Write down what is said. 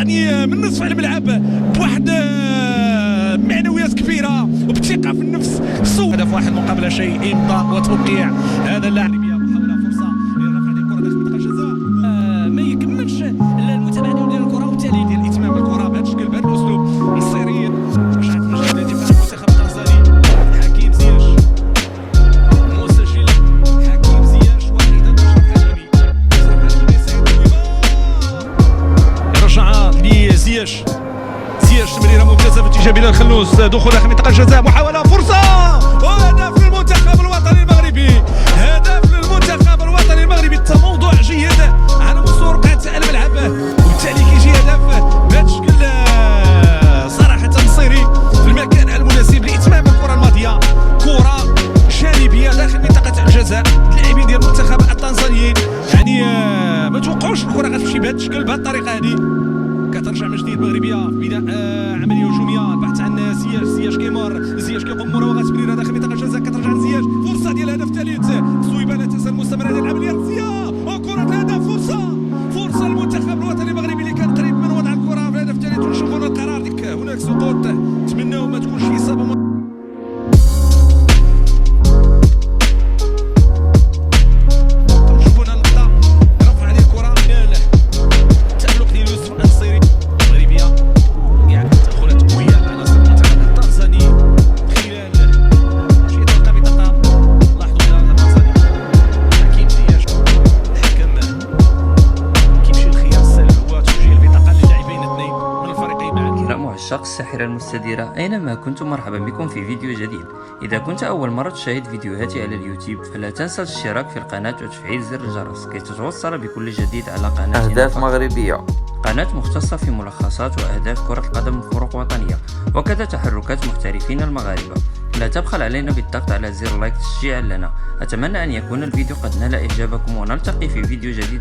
يعني من نصف الملعب بواحد معنويات كبيره وبثقه في النفس. هدف واحد مقابل شيء، امضاء وتوقيع هذا اللاعب. محاوله فرصه لرفع هذه الكره داخل منطقه الجزاء، ما يكملش المتابعه ديال الكره وبالتالي ديال الاتمام بالكره بهذا الشكل بهذا الاسلوب النصيري. مشات من جهه دفاع المنتخب التنزاني حكيم زياش مسجل، حكيم زياش واحدا رجعات لزياش. تمريره ممتازه باتجاه بلال الخلوس، دخول داخل منطقه الجزاء، محاوله فرصه وهدف للمنتخب الوطني المغربي. هدف للمنتخب الوطني المغربي، التموضع جيد على مستوى رقعه الملعب وبالتالي كيجي هدف بهذا الشكل صراحه نصيري في المكان المناسب لاتمام الكره الماضيه. كره جانبيه داخل منطقه الجزاء، اللاعبين ديال المنتخب التنزانيين يعني ما توقعوش الكره غتمشي بهذا الشكل بهذه الطريقه هذه. كترجع من جديد المغربيه في بناء عمليه هجوميه. البحث عن زياش كيمر، زياش كيقوم بمراوغه تمريره داخل منطقه الجزاء، كترجع لزياش، فرصه ديال الهدف الثالث. صويبه لا تنسى المستمره ديال العمليه الرئيسيه وكره الهدف. فرصه للمنتخب الوطني المغربي اللي كان قريب من وضع الكره في الهدف الثالث. ونشوفوا القرار ديك هناك سقوط، نتمناو ما تكونش اصابه. عشاق الساحرة المستديرة، أينما كنتم مرحبا بكم في فيديو جديد. إذا كنت أول مرة تشاهد فيديوهاتي على اليوتيوب فلا تنسى الاشتراك في القناة وتفعيل زر الجرس كي تتوصل بكل جديد على قناة أهداف مغربية، قناة مختصة في ملخصات وأهداف كرة القدم وفروق وطنية وكذا تحركات محترفين المغاربة. لا تبخل علينا بالضغط على زر لايك تشجيعا لنا. أتمنى أن يكون الفيديو قد نال إعجابكم ونلتقي في فيديو جديد.